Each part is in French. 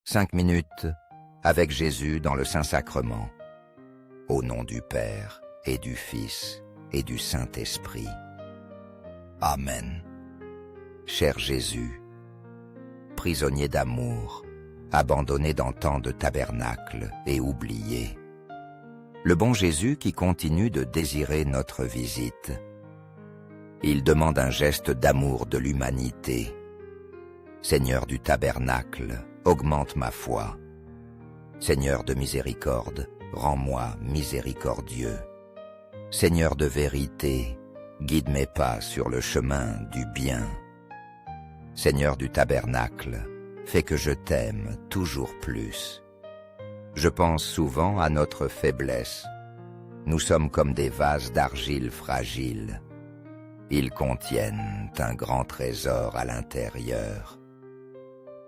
5 minutes avec Jésus dans le Saint-Sacrement. Au nom du Père et du Fils et du Saint-Esprit. Amen. Cher Jésus, prisonnier d'amour, abandonné dans tant de tabernacles et oublié, le bon Jésus qui continue de désirer notre visite. Il demande un geste d'amour de l'humanité. Seigneur du tabernacle, augmente ma foi. Seigneur de miséricorde, rends-moi miséricordieux. Seigneur de vérité, guide mes pas sur le chemin du bien. Seigneur du tabernacle, fais que je t'aime toujours plus. Je pense souvent à notre faiblesse. Nous sommes comme des vases d'argile fragile. Ils contiennent un grand trésor à l'intérieur.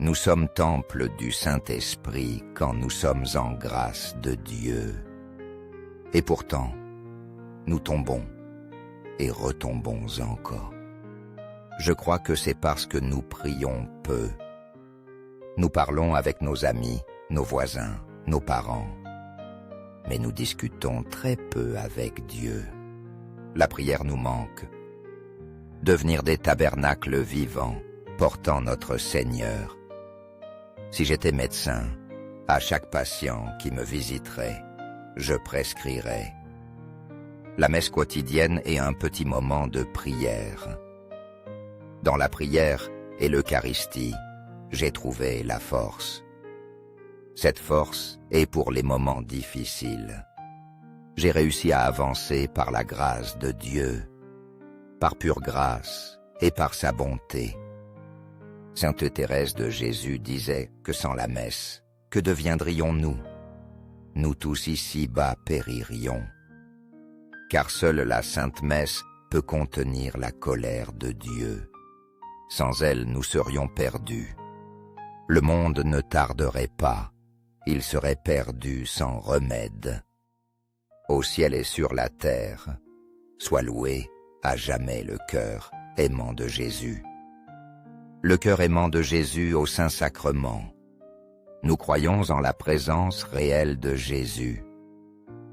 Nous sommes temple du Saint-Esprit quand nous sommes en grâce de Dieu. Et pourtant, nous tombons et retombons encore. Je crois que c'est parce que nous prions peu. Nous parlons avec nos amis, nos voisins, nos parents. Mais nous discutons très peu avec Dieu. La prière nous manque. Devenir des tabernacles vivants, portant notre Seigneur. Si j'étais médecin, à chaque patient qui me visiterait, je prescrirais. La messe quotidienne est un petit moment de prière. Dans la prière et l'Eucharistie, j'ai trouvé la force. Cette force est pour les moments difficiles. J'ai réussi à avancer par la grâce de Dieu, par pure grâce et par sa bonté. Sainte Thérèse de Jésus disait que sans la messe, que deviendrions-nous? Nous tous ici-bas péririons. Car seule la Sainte Messe peut contenir la colère de Dieu. Sans elle, nous serions perdus. Le monde ne tarderait pas, il serait perdu sans remède. Au ciel et sur la terre, soit loué à jamais le cœur aimant de Jésus. Le cœur aimant de Jésus au Saint-Sacrement. Nous croyons en la présence réelle de Jésus.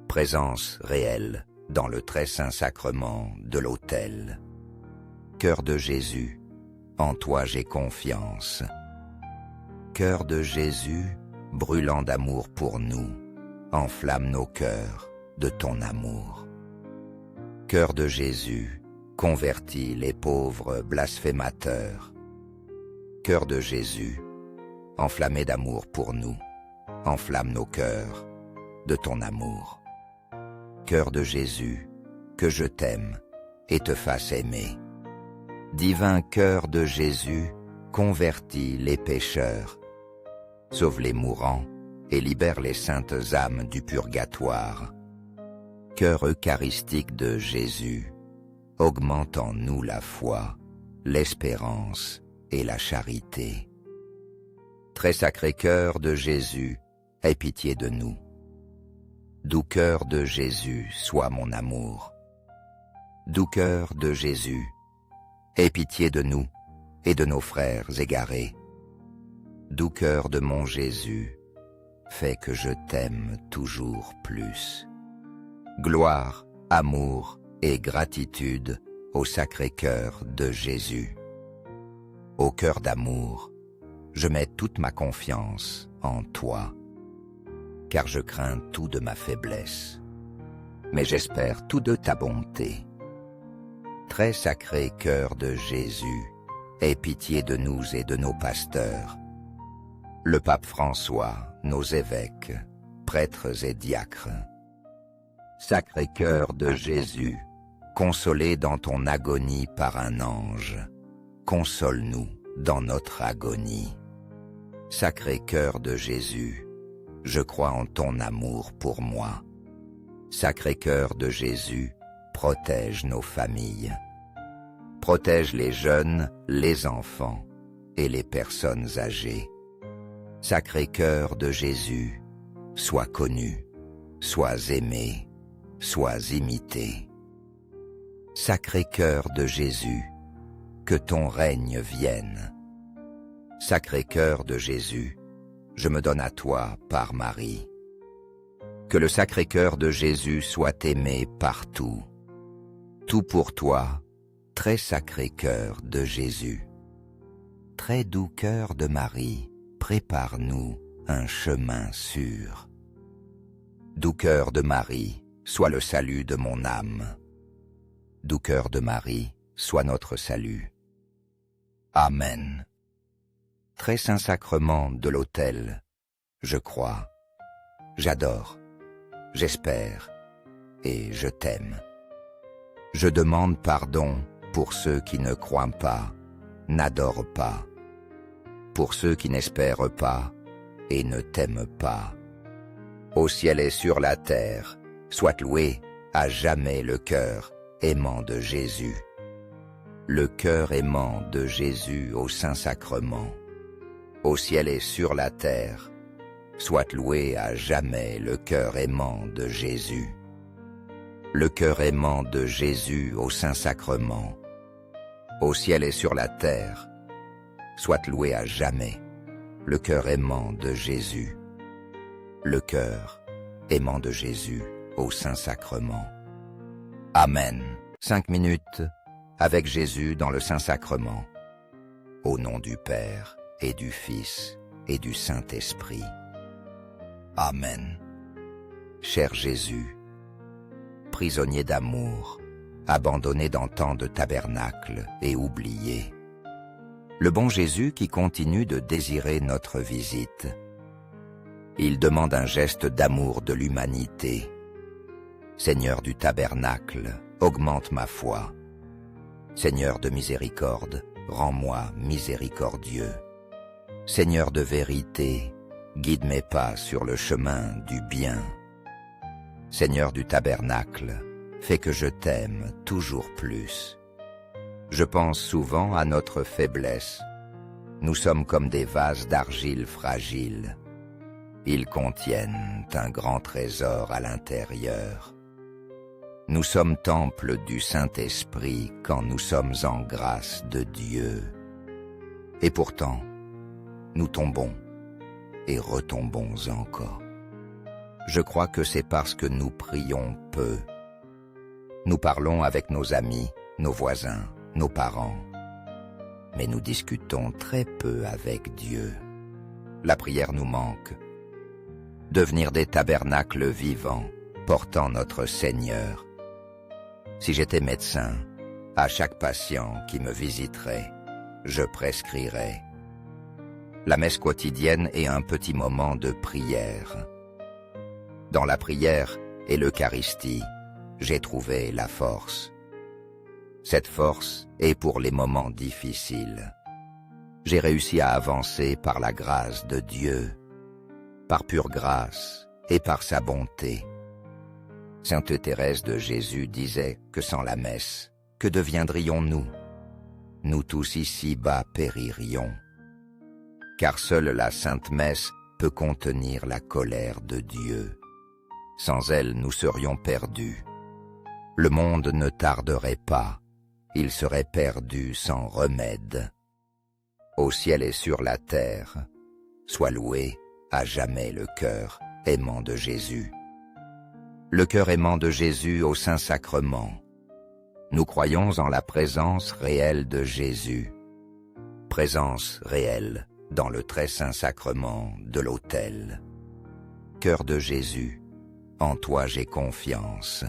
Présence réelle dans le très saint sacrement de l'autel. Cœur de Jésus, en toi j'ai confiance. Cœur de Jésus, brûlant d'amour pour nous, enflamme nos cœurs de ton amour. Cœur de Jésus, convertis les pauvres blasphémateurs. Cœur de Jésus, enflammé d'amour pour nous, enflamme nos cœurs de ton amour. Cœur de Jésus, que je t'aime et te fasse aimer. Divin cœur de Jésus, convertis les pécheurs. Sauve les mourants et libère les saintes âmes du purgatoire. Cœur eucharistique de Jésus, augmente en nous la foi, l'espérance et la charité. Très sacré cœur de Jésus, aie pitié de nous. Doux cœur de Jésus, sois mon amour. Doux cœur de Jésus, aie pitié de nous et de nos frères égarés. Doux cœur de mon Jésus, fais que je t'aime toujours plus. Gloire, amour et gratitude au sacré cœur de Jésus. Au cœur d'amour, je mets toute ma confiance en toi, car je crains tout de ma faiblesse, mais j'espère tout de ta bonté. Très sacré cœur de Jésus, aie pitié de nous et de nos pasteurs, le pape François, nos évêques, prêtres et diacres. Sacré cœur de Jésus, consolé dans ton agonie par un ange, console-nous dans notre agonie. Sacré cœur de Jésus, je crois en ton amour pour moi. Sacré cœur de Jésus, protège nos familles. Protège les jeunes, les enfants et les personnes âgées. Sacré cœur de Jésus, sois connu, sois aimé, sois imité. Sacré cœur de Jésus, que ton règne vienne. Sacré cœur de Jésus, je me donne à toi par Marie. Que le Sacré-Cœur de Jésus soit aimé partout. Tout pour toi, très sacré cœur de Jésus. Très doux cœur de Marie, prépare-nous un chemin sûr. Doux cœur de Marie, sois le salut de mon âme. Doux cœur de Marie, sois notre salut. Amen. Très saint sacrement de l'autel, je crois, j'adore, j'espère et je t'aime. Je demande pardon pour ceux qui ne croient pas, n'adorent pas, pour ceux qui n'espèrent pas et ne t'aiment pas. Au ciel et sur la terre, soit loué à jamais le cœur aimant de Jésus. Le cœur aimant de Jésus au Saint-Sacrement. Au ciel et sur la terre, soit loué à jamais le cœur aimant de Jésus. Le cœur aimant de Jésus au Saint-Sacrement. Au ciel et sur la terre, soit loué à jamais le cœur aimant de Jésus. Le cœur aimant de Jésus au Saint-Sacrement. Amen. 5 minutes avec Jésus dans le Saint-Sacrement. Au nom du Père et du Fils et du Saint-Esprit. Amen. Cher Jésus, prisonnier d'amour, abandonné dans tant de tabernacles et oublié. Le bon Jésus qui continue de désirer notre visite. Il demande un geste d'amour de l'humanité. Seigneur du tabernacle, augmente ma foi. Seigneur de miséricorde, rends-moi miséricordieux. Seigneur de vérité, guide mes pas sur le chemin du bien. Seigneur du tabernacle, fais que je t'aime toujours plus. Je pense souvent à notre faiblesse. Nous sommes comme des vases d'argile fragile. Ils contiennent un grand trésor à l'intérieur. Nous sommes temples du Saint-Esprit quand nous sommes en grâce de Dieu. Et pourtant, nous tombons et retombons encore. Je crois que c'est parce que nous prions peu. Nous parlons avec nos amis, nos voisins, nos parents, mais nous discutons très peu avec Dieu. La prière nous manque. Devenir des tabernacles vivants, portant notre Seigneur. Si j'étais médecin, à chaque patient qui me visiterait, je prescrirais la messe quotidienne et un petit moment de prière. Dans la prière et l'Eucharistie, j'ai trouvé la force. Cette force est pour les moments difficiles. J'ai réussi à avancer par la grâce de Dieu, par pure grâce et par sa bonté. Sainte Thérèse de Jésus disait que sans la messe, que deviendrions-nous? Nous tous ici-bas péririons. Car seule la Sainte Messe peut contenir la colère de Dieu. Sans elle, nous serions perdus. Le monde ne tarderait pas, il serait perdu sans remède. Au ciel et sur la terre, soit loué à jamais le cœur aimant de Jésus. Le cœur aimant de Jésus au Saint-Sacrement. Nous croyons en la présence réelle de Jésus. Présence réelle dans le très saint sacrement de l'autel. Cœur de Jésus, en toi j'ai confiance.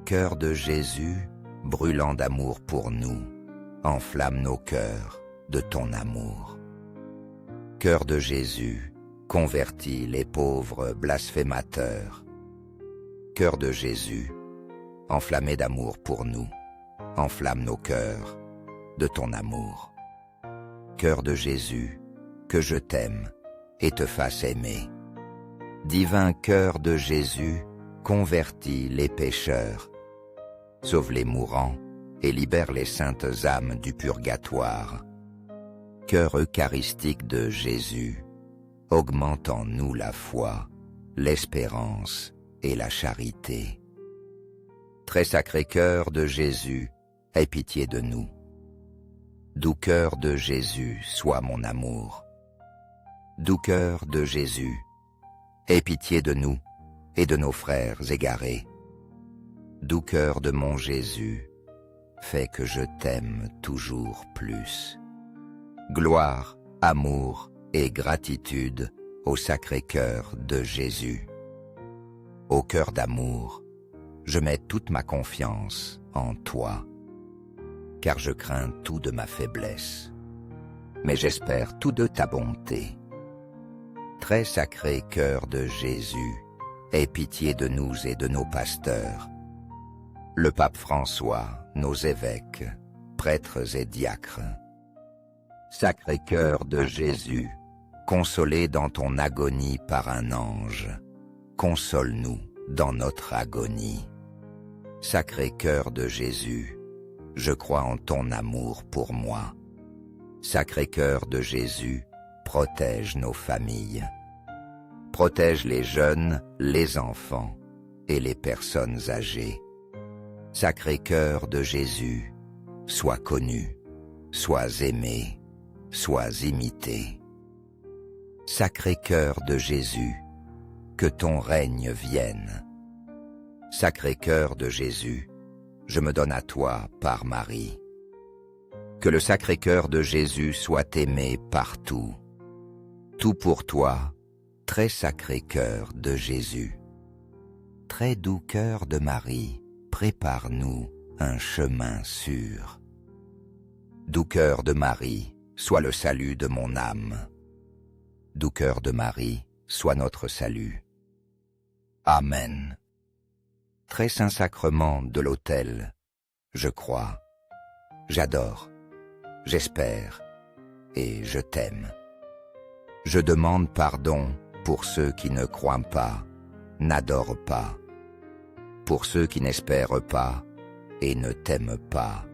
Cœur de Jésus, brûlant d'amour pour nous, enflamme nos cœurs de ton amour. Cœur de Jésus, convertis les pauvres blasphémateurs. Cœur de Jésus, enflammé d'amour pour nous, enflamme nos cœurs de ton amour. Cœur de Jésus, que je t'aime et te fasse aimer. Divin cœur de Jésus, convertis les pécheurs. Sauve les mourants et libère les saintes âmes du purgatoire. Cœur eucharistique de Jésus, augmente en nous la foi, l'espérance et la charité. Très sacré cœur de Jésus, aie pitié de nous. Doux cœur de Jésus, sois mon amour. Doux cœur de Jésus, aie pitié de nous et de nos frères égarés. Doux cœur de mon Jésus, fais que je t'aime toujours plus. Gloire, amour et gratitude au Sacré-Cœur de Jésus. Au cœur d'amour, je mets toute ma confiance en toi, car je crains tout de ma faiblesse, mais j'espère tout de ta bonté. Très sacré cœur de Jésus, aie pitié de nous et de nos pasteurs, le pape François, nos évêques, prêtres et diacres. Sacré cœur de Jésus, consolé dans ton agonie par un ange, console-nous dans notre agonie. Sacré cœur de Jésus, je crois en ton amour pour moi. Sacré cœur de Jésus, protège nos familles. Protège les jeunes, les enfants et les personnes âgées. Sacré cœur de Jésus, sois connu, sois aimé, sois imité. Sacré cœur de Jésus, que ton règne vienne. Sacré cœur de Jésus, je me donne à toi par Marie. Que le sacré cœur de Jésus soit aimé partout. Tout pour toi, très sacré cœur de Jésus. Très doux cœur de Marie, prépare-nous un chemin sûr. Doux cœur de Marie, sois le salut de mon âme. Doux cœur de Marie, sois notre salut. Amen. Très saint sacrement de l'autel, je crois, j'adore, j'espère et je t'aime. Je demande pardon pour ceux qui ne croient pas, n'adorent pas, pour ceux qui n'espèrent pas et ne t'aiment pas.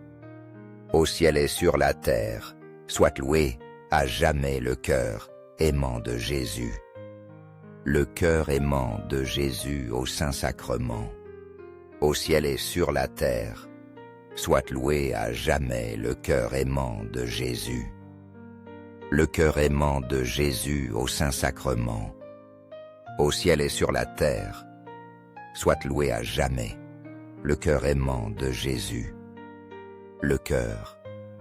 Au ciel et sur la terre, soit loué à jamais le cœur aimant de Jésus. Le cœur aimant de Jésus au Saint-Sacrement. Au ciel et sur la terre, soit loué à jamais le cœur aimant de Jésus. Le cœur aimant de Jésus au Saint-Sacrement. Au ciel et sur la terre, soit loué à jamais le cœur aimant de Jésus. Le cœur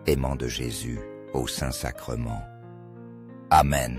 aimant de Jésus au Saint-Sacrement. Amen.